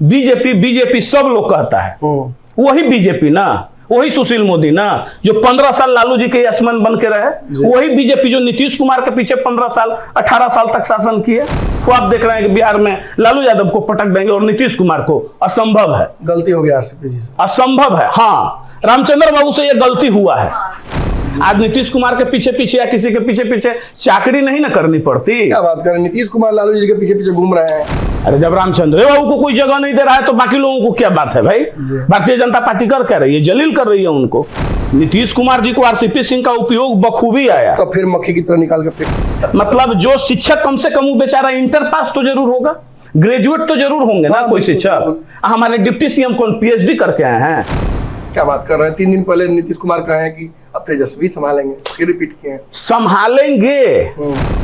BJP BJP सब लोग कहता है, वही बीजेपी ना, वही सुशील मोदी ना जो 15 साल लालू जी के यशमन बन के रहे, वही बीजेपी जो नीतीश कुमार के पीछे 15 साल 18 साल तक शासन किए। तो आप देख रहे हैं कि बिहार में लालू यादव को पटक देंगे और नीतीश कुमार को, असंभव है। गलती हो गया आरसीपी जी से, असंभव है। हाँ, रामचंद्र बाबू से यह गलती हुआ है। आज नीतीश कुमार के पीछे पीछे या किसी के पीछे पीछे चाकरी नहीं ना करनी पड़ती। क्या बात कर रहे हैं, नीतीश कुमार लालू जी के पीछे पीछे घूम रहे हैं। अरे जब रामचंद्र बाबू को कोई जगह नहीं दे रहा है तो बाकी लोगों को क्या बात है भाई। भारतीय जनता पार्टी कर क्या रही है, जलील कर रही है उनको। नीतीश कुमार जी को आरसीपी सिंह का उपयोग बखूबी आया, तो फिर मक्खी की तरह निकाल के फेंक। मतलब जो शिक्षक कम से कम वो बेचारा इंटर पास तो जरूर होगा, ग्रेजुएट तो जरूर होंगे ना कोई शिक्षक। हमारे डिप्टी सीएम कौन पीएचडी करके आए हैं। क्या बात कर रहे हैं, 3 दिन पहले नीतीश कुमार कहे हैं कि अब तेजस्वी संभालेंगे, फिर रिपीट किए हैं संभालेंगे।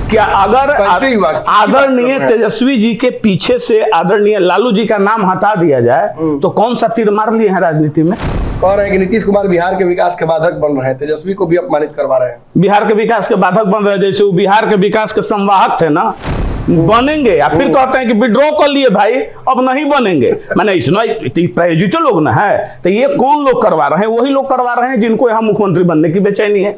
क्या अगर आदरणीय तेजस्वी जी के पीछे से आदरणीय लालू जी का नाम हटा दिया जाए तो कौन सा तीर मार लिए हैं राजनीति में। कह रहे हैं कि नीतीश कुमार बिहार के विकास के बाधक बन रहे हैं, तेजस्वी को भी अपमानित करवा रहे हैं। बिहार के विकास के बाधक बन रहे हैं, जैसे वो बिहार के विकास के संवाहक थे ना, बनेंगे या फिर कहते हैं कि विड्रॉ कर लिए भाई अब नहीं बनेंगे। मैंने इसमें प्रायोजित लोग ना है, तो ये कौन लोग करवा रहे हैं, वही लोग करवा रहे हैं जिनको यहाँ मुख्यमंत्री बनने की बेचैनी है।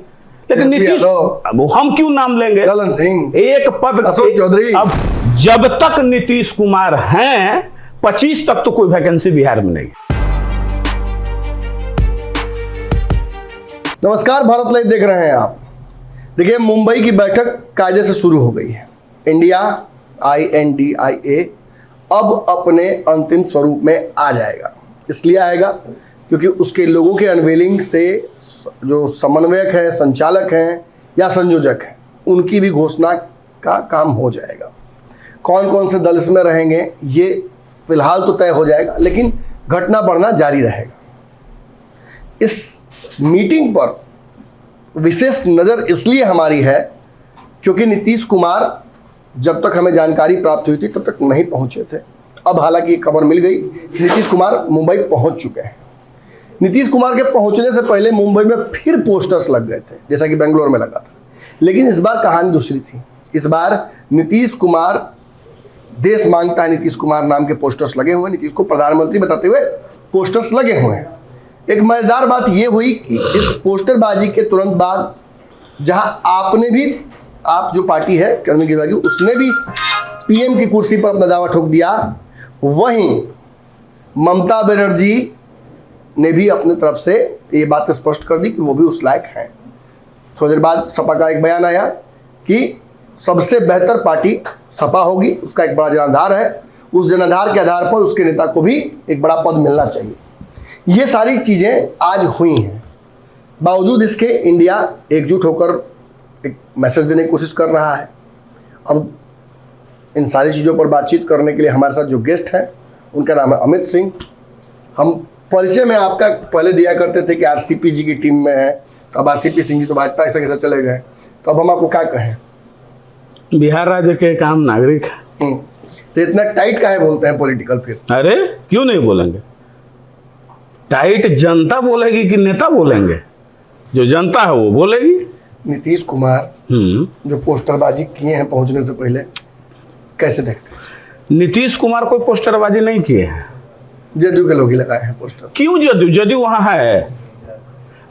लेकिन नीतीश, वो हम क्यों नाम लेंगे, ललन सिंह, एक पद, अशोक चौधरी। अब जब तक नीतीश कुमार हैं 25 तक तो कोई वैकेंसी बिहार में नहीं। नमस्कार, भारत लाइव देख रहे हैं आप। देखिए, मुंबई की बैठक कायदे से शुरू हो गई है। इंडिया INDIA अब अपने अंतिम स्वरूप में आ जाएगा। इसलिए आएगा क्योंकि उसके लोगों के अनवेलिंग से जो समन्वयक हैं, संचालक हैं या संयोजक हैं, उनकी भी घोषणा का काम हो जाएगा। कौन कौन से दल इसमें रहेंगे ये फिलहाल तो तय हो जाएगा, लेकिन घटना बढ़ना जारी रहेगा। इस मीटिंग पर विशेष नज़र इसलिए हमारी है क्योंकि नीतीश कुमार जब तक हमें जानकारी प्राप्त हुई थी तब तक नहीं पहुंचे थे। अब हालांकि खबर मिल गई कि नीतीश कुमार मुंबई पहुंच चुके हैं। नीतीश कुमार के पहुंचने से पहले मुंबई में फिर पोस्टर्स लग गए थे, जैसा कि बेंगलोर में लगा था। लेकिन इस बार कहानी दूसरी थी। इस बार नीतीश कुमार, देश मांगता है नीतीश कुमार नाम के पोस्टर्स लगे हुए हैं। नीतीश को प्रधानमंत्री बताते हुए पोस्टर्स लगे हुए हैं। एक मजेदार बात यह हुई कि इस पोस्टरबाजी के तुरंत बाद जहां आपने भी, आप जो पार्टी है कर्मी की बागी, उसने भी पीएम की कुर्सी पर अपना दावा ठोक दिया, वहीं ममता बनर्जी ने भी अपने तरफ से ये बात स्पष्ट कर दी कि वो भी उस लायक हैं। थोड़ी देर बाद सपा का एक बयान आया कि सबसे बेहतर पार्टी सपा होगी, उसका एक बड़ा जनाधार है, उस जनाधार के आधार पर उसके नेता को भी एक बड़ा पद मिलना चाहिए। ये सारी चीज़ें आज हुई हैं। बावजूद इसके इंडिया एकजुट होकर एक मैसेज देने की कोशिश कर रहा है। अब इन सारी चीज़ों पर बातचीत करने के लिए हमारे साथ जो गेस्ट हैं उनका नाम है अमित सिंह। हम परिचय में आपका पहले दिया करते थे कि आरसीपी जी की टीम में है, तो अब आरसीपी सिंह जी तो भाजपा के साथ चले गए, तो अब हम आपको क्या कहें। बिहार राज्य के एक आम नागरिक है। तो इतना टाइट काहे बोलते हैं पॉलिटिकल फिर? अरे क्यों नहीं बोलेंगे, टाइट जनता बोलेगी कि नेता बोलेंगे? जो जनता है वो बोलेगी। नीतीश कुमार जो पोस्टरबाजी किए हैं पहुंचने से पहले, कैसे देखते हैं? नीतीश कुमार कोई पोस्टरबाजी नहीं किए हैं, जदयू के लोग ही लगाए हैं पोस्टर। क्यों जदयू? जदयू वहां है,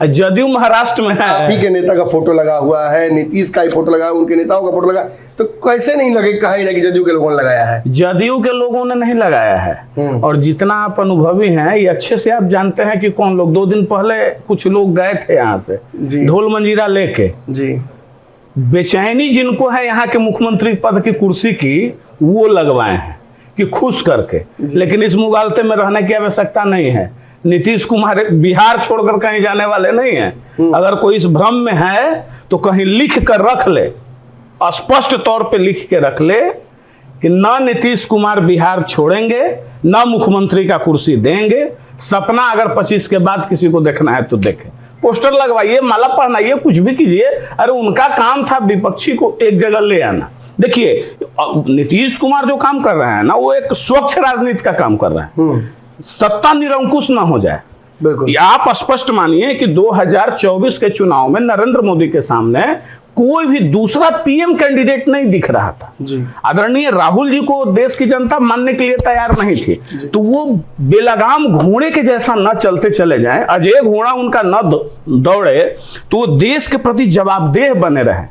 जदयू महाराष्ट्र में है। आप ही के नेता का फोटो लगा हुआ है, नीतीश का ही फोटो लगा, उनके नेताओं का फोटो लगा, तो कैसे नहीं लगे, कहा ही कि जदयू के लोगों ने लगाया है? जदयू के लोगों ने नहीं लगाया है। और जितना आप अनुभवी हैं ये अच्छे से आप जानते हैं कि कौन लोग। 2 दिन पहले कुछ लोग गए थे यहाँ से ढोल मंजीरा लेके जी। बेचैनी जिनको है यहाँ के मुख्यमंत्री पद की कुर्सी की, वो लगवाए हैं कि खुश करके। लेकिन इस मुगालते में रहने की आवश्यकता नहीं है। नीतीश कुमार बिहार छोड़कर कहीं जाने वाले नहीं हैं। अगर कोई इस भ्रम में है तो कहीं लिख कर रख ले, स्पष्ट तौर पे लिख के रख ले कि ना नीतीश कुमार बिहार छोड़ेंगे, ना मुख्यमंत्री का कुर्सी देंगे। सपना अगर 25 के बाद किसी को देखना है तो देखे, पोस्टर लगवाइए, माला पहनाइए, कुछ भी कीजिए। अरे उनका काम था विपक्षी को एक जगह ले आना। देखिए नीतीश कुमार जो काम कर रहे हैं ना, वो एक स्वच्छ राजनीति का काम कर रहे हैं। सत्ता निरंकुश ना हो जाए, बिल्कुल। आप स्पष्ट मानिए कि 2024 के चुनाव में नरेंद्र मोदी के सामने कोई भी दूसरा पीएम कैंडिडेट नहीं दिख रहा था जी। आदरणीय राहुल जी को देश की जनता मानने के लिए तैयार नहीं थी। तो वो बेलगाम घोड़े के जैसा न चलते चले जाएं, अजय घोड़ा उनका न दौड़े, तो वो देश के प्रति जवाबदेह बने रहे।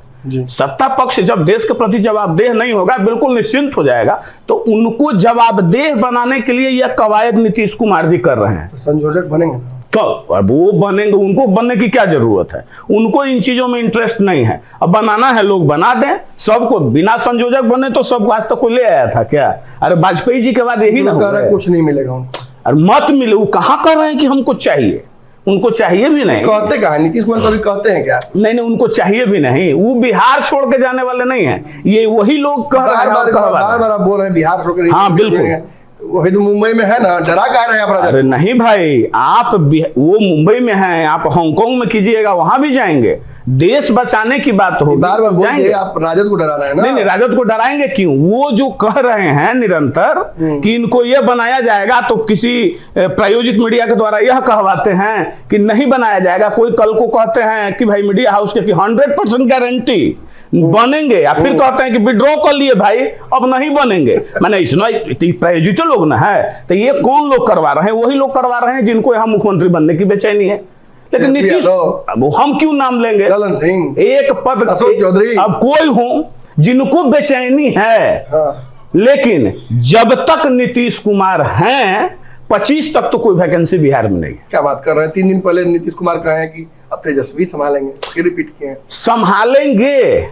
सत्ता पक्ष जब देश के प्रति जवाबदेह नहीं होगा, बिल्कुल निश्चिंत हो जाएगा, तो उनको जवाबदेह बनाने के लिए यह कवायद नीतीश कुमार जी कर रहे हैं। तो संयोजक बनेंगे तो अब वो बनेंगे, उनको बनने की क्या जरूरत है, उनको इन चीजों में इंटरेस्ट नहीं है। अब बनाना है लोग बना दें, सबको बिना संयोजक बने तो सबको आज तक कोई ले आया था क्या? अरे वाजपेयी जी के बाद यही ना हो रहा है, कुछ नहीं मिलेगा उनको। अरे मत मिले, वो कहाँ कर रहे हैं कि हमको चाहिए, उनको चाहिए भी नहीं। कहते कहा नीतीश कुमार कभी कहते हैं क्या? नहीं, उनको चाहिए भी नहीं, वो बिहार छोड़ के जाने वाले नहीं है, ये वही लोग कह रहे हैं। बार आप बोल रहे हैं बिहार छोड़ के। हाँ बिल्कुल, वही तो मुंबई में है ना, डरा कह रहे हैं आप? अरे नहीं भाई, आप वो मुंबई में हैं, आप हांगकांग में कीजिएगा, वहां भी जाएंगे। देश बचाने की बात होगी, बार बार जाएंगे। आप राजद को डरा रहे हैं ना? नहीं, राजद को डराएंगे क्यों? वो जो कह रहे हैं निरंतर कि इनको ये बनाया जाएगा, तो किसी प्रायोजित मीडिया के द्वारा यह कहवाते हैं कि नहीं बनाया जाएगा, कोई कल को कहते हैं कि भाई मीडिया हाउस के कि 100% गारंटी बनेंगे, या फिर कहते हैं कि विड्रॉ कर लिए भाई अब नहीं बनेंगे। मैंने इसमें प्रायोजित लोग ना है, तो ये कौन लोग करवा रहे हैं? वही लोग करवा रहे हैं जिनको यहाँ मुख्यमंत्री बनने की बेचैनी है। लेकिन नीतीश, वो हम क्यों नाम लेंगे? ललन सिंह, एक पद, अशोक चौधरी, अब कोई हो जिनको बेचैनी है। हाँ। लेकिन जब तक नीतीश कुमार हैं 25 तक तो कोई वैकेंसी बिहार में नहीं। क्या बात कर रहे हैं? 3 दिन पहले नीतीश कुमार कहे हैं कि अब तेजस्वी संभालेंगे, फिर रिपीट किए हैं संभालेंगे,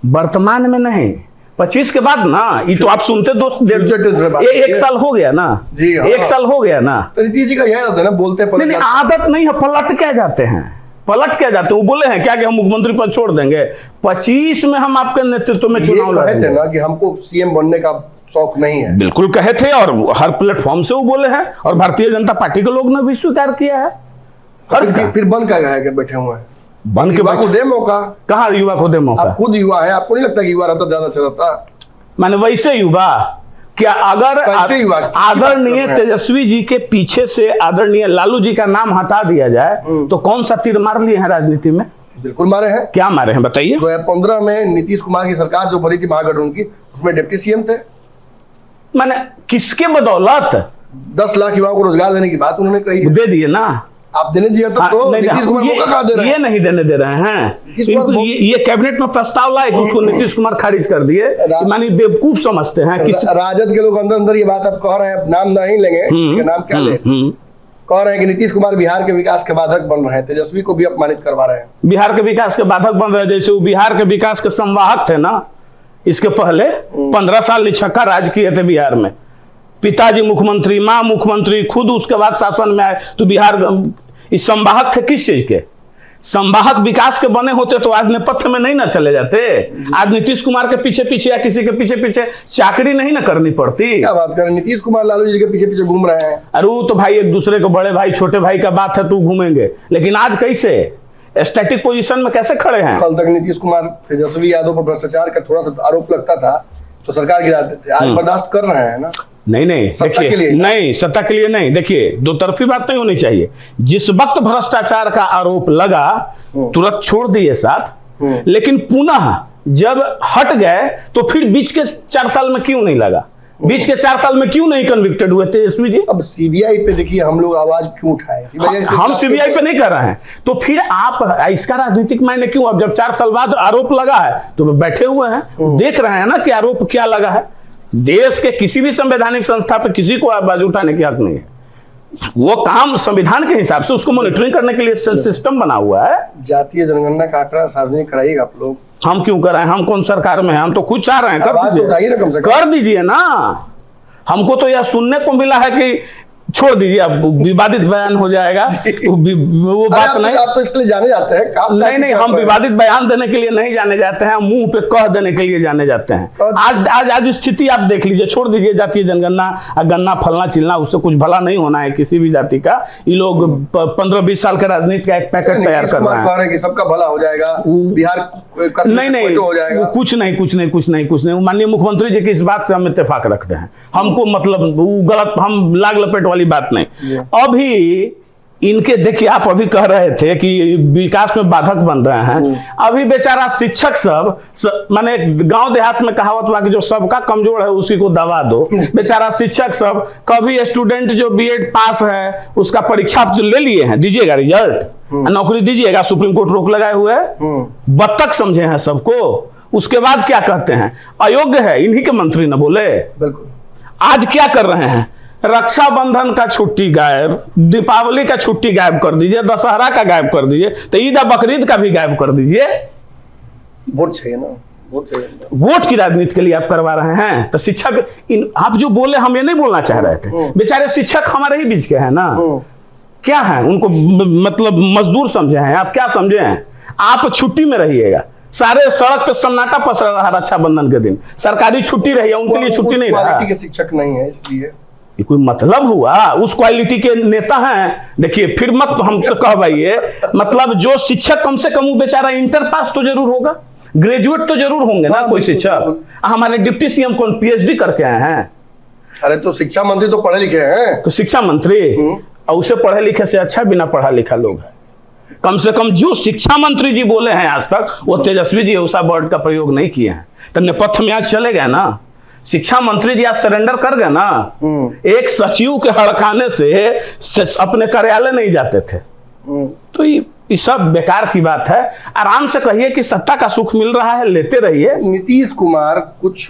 वर्तमान में नहीं, 25 के बाद ना। ये तो आप सुनते दोस्त, एक साल हो गया ना जी। हाँ। 1 साल हो गया ना, तो नीतीश जी का यह आदत है ना, बोलते हैं नहीं, आदत नहीं है, पलट क्या जाते हैं, पलट क्या जाते हैं। वो बोले हैं क्या कि हम मुख्यमंत्री पद छोड़ देंगे, 25 में हम आपके नेतृत्व में चुनाव लड़ेंगे ना, कि हमको सीएम बनने का शौक नहीं है। बिल्कुल कहे थे, और हर प्लेटफॉर्म से वो बोले हैं, और भारतीय जनता पार्टी के लोग ने भी स्वीकार किया है। फिर बन क्या गया है कि बैठे हुए हैं? बन के युवा को दे मौका। कहाँ युवा को दे मौका? आप खुद युवा है, आपको नहीं लगता कि युवा रहता ज्यादा अच्छा रहता? माने वैसे युवा क्या? अगर आदरणीय तेजस्वी जी के पीछे से आदरणीय लालू जी का नाम हटा दिया जाए तो कौन सा तीर मार लिए हैं राजनीति में? बिल्कुल मारे हैं। क्या मारे हैं बताइए? 2015 में नीतीश कुमार की सरकार जो बनी थी महागठबंधन की, उसमें डिप्टी सीएम थे। माने किसके बदौलत? 10 लाख युवाओं को रोजगार देने की बात उन्होंने कही। दे दिए ना, आप देने दिया तो नीतीश कुमार मौका कहाँ दे रहे हैं? ये नहीं देने दे रहे हैं। ये कैबिनेट में प्रस्ताव लाए कि उसको नीतीश कुमार खारिज कर दिए, मानी बेवकूफ समझते हैं। राजद के लोग अंदर अंदर ये बात आप कह रहे हैं, नाम नहीं लेंगे, नाम क्या ले, कह रहे हैं कि नीतीश कुमार बिहार के विकास के बाधक बन रहे हैं, तेजस्वी को भी अपमानित करवा रहे हैं। बिहार के विकास के बाधक बन रहे हैं, जैसे वो बिहार के विकास के संवाहक थे ना, इसके पहले 15 साल निछक्का राज किए थे बिहार में। पिताजी मुख्यमंत्री, माँ मुख्यमंत्री, खुद उसके बाद शासन में आए, तो बिहार इस संवाहक थे किस चीज के? संवाहक विकास के बने होते तो आज नेपथ्य में नहीं ना चले जाते। आज नीतीश कुमार के पीछे पीछे या किसी के पीछे पीछे चाकरी नहीं ना करनी पड़ती। क्या बात कर रहे हैं? नीतीश कुमार लालू जी के पीछे पीछे घूम रहे हैं। अरे वो तो भाई एक दूसरे को बड़े भाई छोटे भाई का बात है, तो घूमेंगे, लेकिन आज कैसे स्टैटिक पोजीशन में कैसे खड़े हैं? कल तक नीतीश कुमार तेजस्वी यादव पर भ्रष्टाचार का थोड़ा सा आरोप लगता था तो सरकार गिरा देते, आज बर्दाश्त कर रहे हैं ना। नहीं देखिए, नहीं सत्ता के लिए नहीं, देखिए दो तरफी बात नहीं होनी चाहिए। जिस वक्त भ्रष्टाचार का आरोप लगा तुरंत छोड़ दिए साथ, लेकिन पुनः जब हट गए तो फिर बीच के 4 साल में क्यों नहीं लगा? बीच के 4 साल में क्यों नहीं कन्विक्टेड हुए तेजस्वी जी? अब सीबीआई पे देखिए हम लोग आवाज क्यों उठाए? हम सीबीआई पे नहीं कर रहे हैं, तो फिर आप इसका राजनीतिक मायने क्यों? अब जब 4 साल बाद आरोप लगा है तो बैठे हुए हैं, देख रहे हैं ना कि आरोप क्या लगा है। देश के किसी भी संवैधानिक संस्था पे किसी को आवाज उठाने की हक नहीं है। वो काम संविधान के हिसाब से उसको मॉनिटरिंग करने के लिए सिस्टम बना हुआ है। जातीय जनगणना का आंकड़ा सार्वजनिक कराइएगा आप लोग। हम क्यों कर रहे हैं? हम कौन सरकार में हैं? हम तो खुद चाह रहे हैं, कर दीजिए ना। हमको तो यह सुनने को मिला है कि छोड़ दीजिए, अब विवादित बयान हो जाएगा, वो बात नहीं। आप तो इसके लिए जाने जाते हैं। नहीं, हम विवादित बयान देने के लिए नहीं जाने जाते हैं, मुंह पे कह देने के लिए जाने जाते हैं। आज स्थिति आप देख लीजिए, छोड़ दीजिए जातीय जनगणना, गन्ना फलना चिलना, उससे कुछ भला नहीं होना है किसी भी जाति का। ये लोग 15-20 साल का राजनीति का एक पैकेट तैयार कर रहे हैं कि सबका भला हो जाएगा, बिहार नहीं हो जाएगा। कुछ नहीं। माननीय मुख्यमंत्री जी की इस बात से हम इत्तेफाक रखते हैं। हमको मतलब गलत, हम लाग लपेट वाली बात नहीं। अभी इनके देखिए, आप अभी कह रहे थे कि विकास में बाधक बन रहे हैं। अभी बेचारा शिक्षक माने गांव देहात में कहावत बा कि जो सबका कमजोर है उसी को दबा दो। बेचारा शिक्षक सब, कभी स्टूडेंट जो बीएड पास है उसका परीक्षा ले लिए हैं, दीजिएगा रिजल्ट, नौकरी दीजिएगा, सुप्रीम कोर्ट रोक लगाए हुए है, बत्तख समझे हैं सबको। उसके बाद क्या कहते हैं, अयोग्य है, इन्हीं के मंत्री न बोले। बिल्कुल। आज क्या कर रहे हैं, रक्षाबंधन का छुट्टी गायब, दीपावली का छुट्टी गायब कर दीजिए, दशहरा का गायब कर दीजिए, तो ईद बकरीद का भी गायब कर दीजिए। वोट चाहिए ना, वोट चाहिए। वोट की राजनीति के लिए आप करवा रहे हैं। तो शिक्षक, आप जो बोले हम ये नहीं बोलना चाह रहे थे, बेचारे शिक्षक हमारे ही बीच के हैं ना, क्या है उनको मतलब मजदूर समझे हैं आप, क्या समझे हैं आप। छुट्टी में रहिएगा, सारे सड़क पे सन्नाटा पसरा रहा रक्षाबंधन के दिन, सरकारी छुट्टी रही है, उनके लिए छुट्टी नहीं रहा। क्वालिटी के शिक्षक नहीं है, इसलिए ये कोई मतलब हुआ, उस क्वालिटी के नेता हैं। देखिए फिर मत हमसे कहवाइए, मतलब जो शिक्षक कम से कम वो बेचारा इंटर पास तो जरूर होगा, ग्रेजुएट तो जरूर होंगे ना कोई शिक्षक। हमारे डिप्टी सीएम कौन पीएचडी करके आए हैं? अरे तो शिक्षा मंत्री तो पढ़े लिखे हैं। तो शिक्षा मंत्री, और उसे पढ़े लिखे से अच्छा बिना पढ़ा लिखा लोग है। कम से कम जो शिक्षा मंत्री जी बोले हैं आज तक, वो तेजस्वी जी उषा वर्ड का प्रयोग नहीं किए हैं। तो नेपथ्य में आज चले गए ना, शिक्षा मंत्री जी आज सरेंडर कर गए ना। एक सचिव के हड़काने से अपने कार्यालय नहीं जाते थे। तो ये सब बेकार की बात है। आराम से कहिए कि सत्ता का सुख मिल रहा है, लेते रहिए। नीतीश कुमार कुछ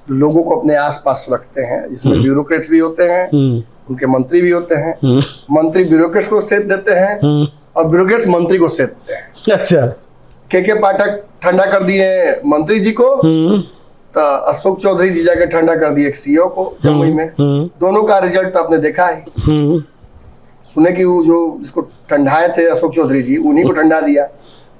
लोगों को अपने आसपास रखते हैं, जिसमें ब्यूरोक्रेट्स भी होते हैं, उनके मंत्री भी होते हैं। मंत्री ब्यूरोक्रेट्स को सेध देते हैं और ब्यूरोक्रेट्स मंत्री को सेध देते हैं। अच्छा, के पाठक ठंडा कर दिए मंत्री जी को, तो अशोक चौधरी जी जाके ठंडा कर दिए सीईओ को जमुई में। दोनों का रिजल्ट तो आपने देखा है। सुने कि वो जो जिसको ठंडाए थे अशोक चौधरी जी, उन्हीं को ठंडा दिया,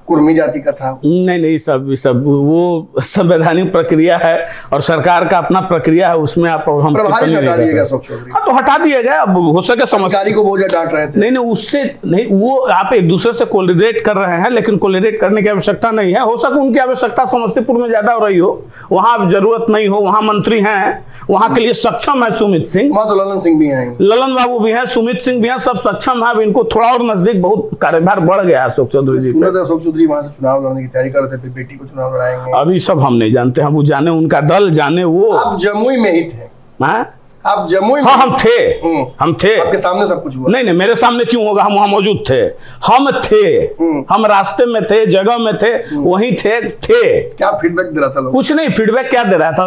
कुर्मी जाति का था। नहीं, सब वो संवैधानिक प्रक्रिया है और सरकार का अपना प्रक्रिया है, उसमें आप और हम हटा दिएगा अशोक चौधरी। हाँ, तो हटा दिएगा, अब हो सके सरकारी को बहुत ज्यादा डांट रहे थे। नहीं, उससे नहीं, वो आप एक दूसरे से कोलिडेट कर रहे हैं, लेकिन कोलिडेट करने की आवश्यकता नहीं है। हो सके उनकी आवश्यकता समस्तीपुर में ज्यादा हो रही हो, वहां जरूरत नहीं हो, वहां मंत्री हैं, वहां के लिए सक्षम है सुमित सिंह, वहां तो ललन सिंह भी हैं, ललन बाबू भी हैं, सुमित सिंह भी हैं, सब सक्षम है। अब इनको थोड़ा और नजदीक बहुत कार्यभार बढ़ गया अशोक चौधरी जी पे। अशोक चौधरी वहां से चुनाव लड़ने की तैयारी कर रहे थे, फिर बेटी को चुनाव लड़ाएंगे। अभी सब हम नहीं जानते हैं, वो जाने उनका दल, जाने वो। आप जमुई में ही थे? हाँ, आप जमुई में? हाँ, हम थे। आपके सामने सब कुछ हुआ? नहीं, मेरे सामने क्यों होगा, हम वहां मौजूद थे, हम थे, हम रास्ते में थे, जगह में थे, वहीं थे। क्या फीडबैक दे रहा था लोग? कुछ नहीं, फीडबैक क्या दे रहा था,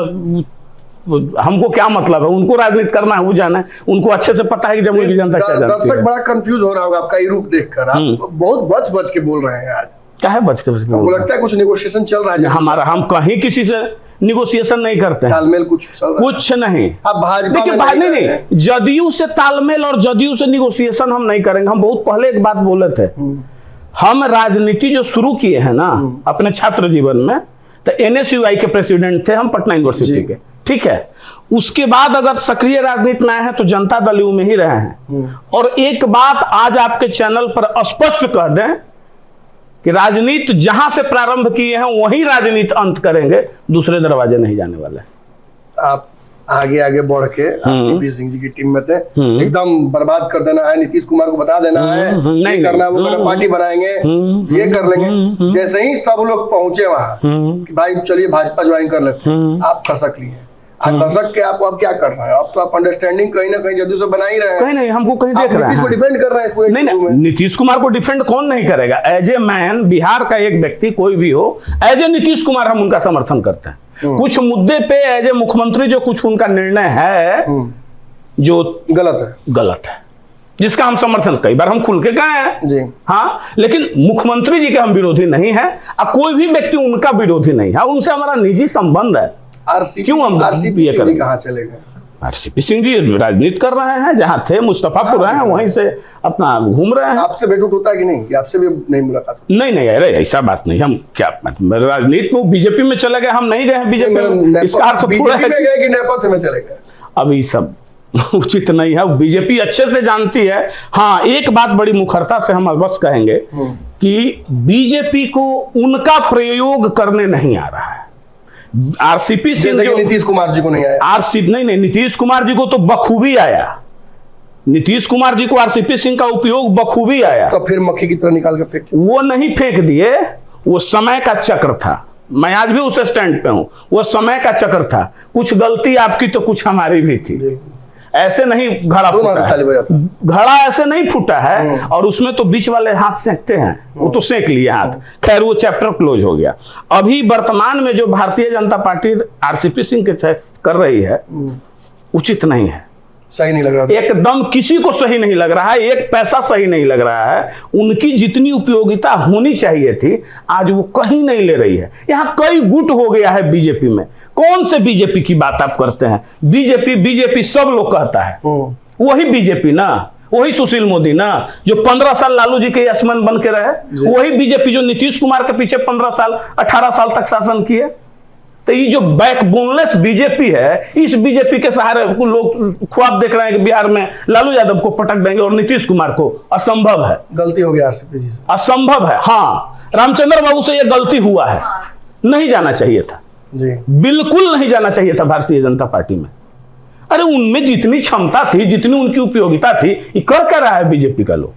हमको क्या मतलब है, उनको राजनीति करना है, वो जाना है, उनको अच्छे से पता है कि जमुई की जनता क्या जानती है। दर्शक बड़ा कंफ्यूज हो रहा होगा आपका ये रूप देखकर, आप बहुत बच के बोल रहे हैं आज। क्या है बच के आपको लगता है कुछ नेगोशिएशन चल रहा है? हमारा, हम कहीं किसी से निगोशिएशन नहीं करते हैं, तालमेल कुछ नहीं। आप भाजपा में नहीं, जदयू से तालमेल और जदयू से निगोशिएशन हम नहीं करेंगे। हम बहुत पहले एक बात बोले थे, हम राजनीति जो शुरू किए हैं ना अपने छात्र जीवन में, तो एनएसयूआई के प्रेसिडेंट थे हम, पटना यूनिवर्सिटी के, ठीक है। उसके बाद अगर सक्रिय राजनीति में आए हैं तो जनता दल यू में ही रहे हैं। और एक बात आज आपके चैनल पर स्पष्ट कह दें कि राजनीति जहां से प्रारंभ किए हैं वहीं राजनीति अंत करेंगे, दूसरे दरवाजे नहीं जाने वाले। आप आगे बढ़ के सीपी सिंह जी की टीम में थे, एकदम बर्बाद कर देना है, नीतीश कुमार को बता देना है, नहीं करना, वो करना, पार्टी बनाएंगे, ये कर लेंगे। जैसे ही सब लोग पहुंचे वहां कि भाई चलिए भाजपा ज्वाइन कर लेते, आप खसक लिए। खसक के आप अब क्या कर रहे हैं? अब तो आप अंडरस्टैंडिंग कहीं ना कहीं जदयू से बना ही रहे हैं। कहीं नहीं, हमको कहीं देख रहे हैं, नीतीश को डिफेंड कर रहे हैं पूरे। नहीं, नीतीश कुमार को डिफेंड कौन नहीं करेगा? एज ए मैन, बिहार का एक व्यक्ति कोई भी हो, एज ए नीतीश कुमार हम उनका समर्थन करते हैं। कुछ मुद्दे पे एज ए मुख्यमंत्री जो कुछ उनका निर्णय है जो गलत है, जिसका हम समर्थन कई बार हम खुल के गए हैं जी। हाँ, लेकिन मुख्यमंत्री जी के हम विरोधी नहीं है, और कोई भी व्यक्ति उनका विरोधी नहीं है, उनसे हमारा निजी संबंध है। क्यों हम आरसीपी सिंह जी कहाँ चले गए? आरसीपी सिंह जी राजनीति कर रहे हैं, जहाँ थे मुस्तफापुर रहे हैं, वहीं से अपना घूम रहे हैं। आपसे भेंट होता है कि नहीं? आपसे भी नहीं मुलाकात? नहीं, अरे ऐसा बात नहीं। हम क्या राजनीति में बीजेपी में चले गए, हम नहीं गए बीजेपी में, इसका अर्थ थोड़ा है कि नेपथ्य में चले गए। अभी सब उचित नहीं है, बीजेपी अच्छे से जानती है। हाँ, एक बात बड़ी मुखरता से हम बस कहेंगे कि बीजेपी को उनका प्रयोग करने नहीं आ रहा है। आरसीपी सिंह, नीतीश कुमार जी को नहीं आया। नहीं, नीतीश कुमार जी को तो बखूबी आया। नीतीश कुमार जी को आरसीपी सिंह का उपयोग बखूबी आया, तो फिर मक्खी की तरह निकाल कर फेंक, वो नहीं फेंक दिए, वो समय का चक्र था। मैं आज भी उस स्टैंड पे हूं, वो समय का चक्र था। कुछ गलती आपकी तो कुछ हमारी भी थी। ऐसे नहीं घड़ा फूटा है, घड़ा ऐसे नहीं फूटा है। और उसमें तो बीच वाले हाथ सेंकते हैं, वो तो सेंक लिए हाथ। खैर वो चैप्टर क्लोज हो गया। अभी वर्तमान में जो भारतीय जनता पार्टी आरसीपी सिंह के कर रही है उचित नहीं है, सही नहीं लग रहा, एकदम किसी को सही नहीं लग रहा है, एक पैसा सही नहीं लग रहा है। उनकी जितनी उपयोगिता होनी चाहिए थी आज वो कहीं नहीं ले रही है। यहाँ कई गुट हो गया है बीजेपी में। कौन से बीजेपी की बात आप करते हैं? बीजेपी बीजेपी सब लोग कहता है, वही बीजेपी ना, वही सुशील मोदी ना जो 15 साल लालू जी के यशमन बन के रहे, वही बीजेपी जो नीतीश कुमार के पीछे 15 साल 18 साल तक शासन किए। तो ये जो बैकबोनलेस बीजेपी है, इस बीजेपी के सहारे लोग ख्वाब देख रहे हैं कि बिहार में लालू यादव को पटक देंगे और नीतीश कुमार को। असंभव है, गलती हो गया आरसीपी जी से, असंभव है। हाँ, रामचंद्र बाबू से ये गलती हुआ है, नहीं जाना चाहिए था जी, बिल्कुल नहीं जाना चाहिए था भारतीय जनता पार्टी में। अरे उनमें जितनी क्षमता थी, जितनी उनकी उपयोगिता थी, ये कर क्या रहा है बीजेपी का लोग?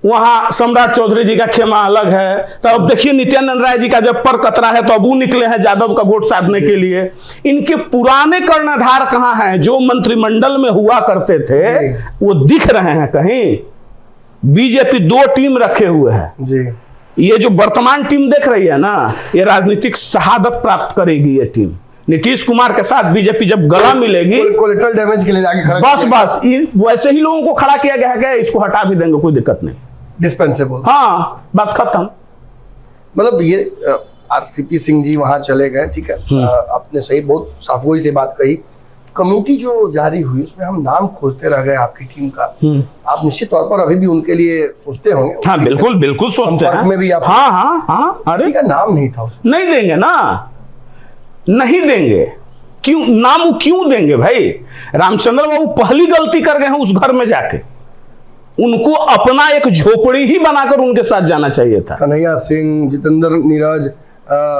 वहां सम्राट चौधरी जी का खेमा अलग है, तो अब देखिए नित्यानंद राय जी का जब पर कतरा है तो अब वो निकले हैं यादव का वोट साधने के लिए। इनके पुराने कर्णधार कहां हैं? जो मंत्रिमंडल में हुआ करते थे वो दिख रहे हैं कहीं? बीजेपी 2 टीम रखे हुए हैं जी। ये जो वर्तमान टीम देख रही है ना, ये राजनीतिक शहादत प्राप्त करेगी। ये टीम नीतीश कुमार के साथ बीजेपी जब गला मिलेगी, कोलेटरल डैमेज के लिए आगे खड़ा, बस वैसे ही लोगों को खड़ा किया गया है, इसको हटा भी देंगे, कोई दिक्कत नहीं, डिस्पेंसेबल। हाँ, बात खत्म। मतलब ये आरसीपी सिंह जी वहां चले गए, ठीक है, आपने सही बहुत साफगोई से बात कही। कमेटी जो जारी हुई उसमें हम नाम खोजते रह गए आपकी टीम का। आप निश्चित तौर पर अभी भी उनके लिए सोचते होंगे? हाँ, बिल्कुल बिल्कुल सोचते हैं। में भी आप? हाँ, अरे किसी का नाम नहीं था उसमें। नहीं देंगे ना, नहीं देंगे। क्यों नाम क्यों देंगे भाई? रामचंद्र बाबू पहली गलती कर गए हैं उस घर में जाके। उनको अपना एक झोपड़ी ही बनाकर उनके साथ जाना चाहिए था। कन्हैया सिंह, जितेंद्र नीरज,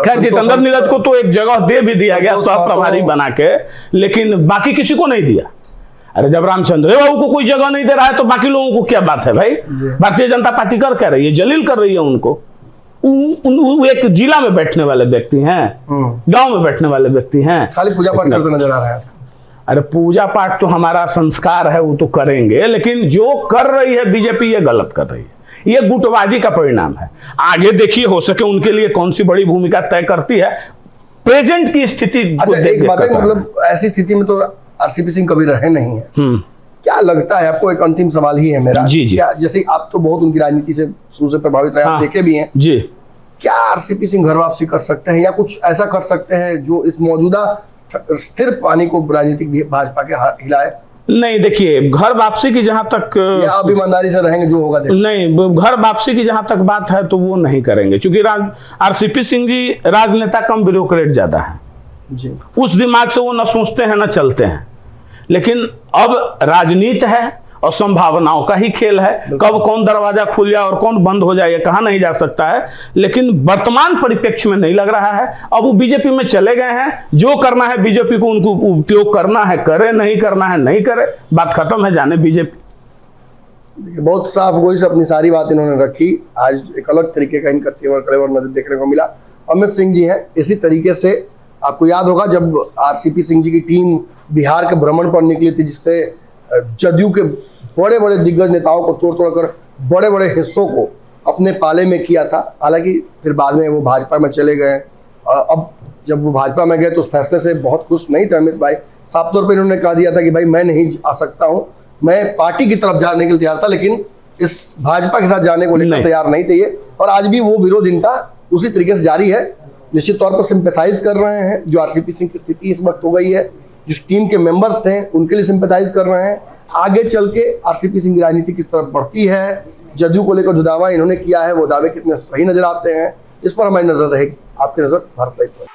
खैर जितेंद्र नीरज को तो एक जगह दे भी दिया गया सह प्रभारी बना के, लेकिन बाकी किसी को नहीं दिया। अरे जब रामचंद्र बाबू को कोई जगह नहीं दे रहा है तो बाकी लोगों को क्या बात है भाई? भारतीय जनता पार्टी कर क्या रही है? जलील कर रही है उनको। वो एक जिला में बैठने वाले व्यक्ति हैं, गांव में बैठने वाले व्यक्ति हैं, खाली पूजा पाठ करते नजर आ रहा है। अरे पूजा पाठ तो हमारा संस्कार है, वो तो करेंगे, लेकिन जो कर रही है बीजेपी ये गलत कर रही है। ये गुटबाजी का परिणाम है। आगे देखिए हो सके उनके लिए कौन सी बड़ी भूमिका तय करती है। प्रेजेंट की स्थिति एक बात है, मतलब ऐसी स्थिति में तो आरसीपी सिंह कभी रहे नहीं है। क्या लगता है आपको? एक अंतिम सवाल ही है मेरा जी। क्या, जैसे आप तो बहुत उनकी राजनीति से शुरू से प्रभावित रहे, आप देखे भी हैं जी, क्या आरसीपी सिंह घर वापसी कर सकते हैं या कुछ ऐसा कर सकते हैं जो इस मौजूदा स्थिर पानी को राजनीतिक भाजपा के हिलाए? नहीं, देखिए घर वापसी की जहां तक आप ईमानदारी से रहेंगे जो होगा नहीं, घर वापसी की जहां तक बात है तो वो नहीं करेंगे, क्योंकि आरसीपी सिंह जी राजनेता कम ब्यूरोक्रेट ज्यादा है जी। उस दिमाग से वो न सोचते हैं न चलते हैं। लेकिन अब राजनीति है और संभावनाओं का ही खेल है। कब कौन दरवाजा खुल जाए और कौन बंद हो जाए ये कहा नहीं जा सकता है। लेकिन वर्तमान परिप्रेक्ष्य में नहीं लग रहा है। अब वो बीजेपी में चले गए हैं, जो करना है बीजेपी को उनको उपयोग करना है करे, नहीं करना है नहीं करे, बात खत्म है, जाने बीजेपी। बहुत साफ गोई से अपनी सारी बात इन्होंने रखी। आज एक अलग तरीके का इनका तेवर कलेवर नजर देखने को मिला। अमित सिंह जी हैं, इसी तरीके से आपको याद होगा जब आरसीपी सिंह जी की टीम बिहार के भ्रमण पर निकली थी, जिससे जदयू के बड़े बड़े दिग्गज नेताओं को तोड़ तोड़कर बड़े बड़े हिस्सों को अपने पाले में किया था। हालांकि फिर बाद में वो भाजपा में चले गए। अब जब वो भाजपा में गए तो उस फैसले से बहुत खुश नहीं थे अमित भाई। साफ तौर पर इन्होंने कह दिया था कि भाई मैं नहीं आ सकता हूं, मैं पार्टी की तरफ जाने के लिए तैयार था, लेकिन इस भाजपा के साथ जाने को लेकर तैयार नहीं थे ये। और आज भी वो विरोधिता उसी तरीके से जारी है। निश्चित तौर पर सिंपैथाइज कर रहे हैं। जो आरसीपी सिंह की स्थिति इस वक्त हो गई है, जिस टीम के मेंबर्स थे उनके लिए सिंपैथाइज कर रहे हैं। आगे चल के आरसीपी सिंह की राजनीति किस तरफ बढ़ती है, जदयू को लेकर जो दावा इन्होंने किया है वो दावे कितने सही नजर आते हैं, इस पर हमारी नजर रहेगी। आपकी नजर भारत लाइव पर।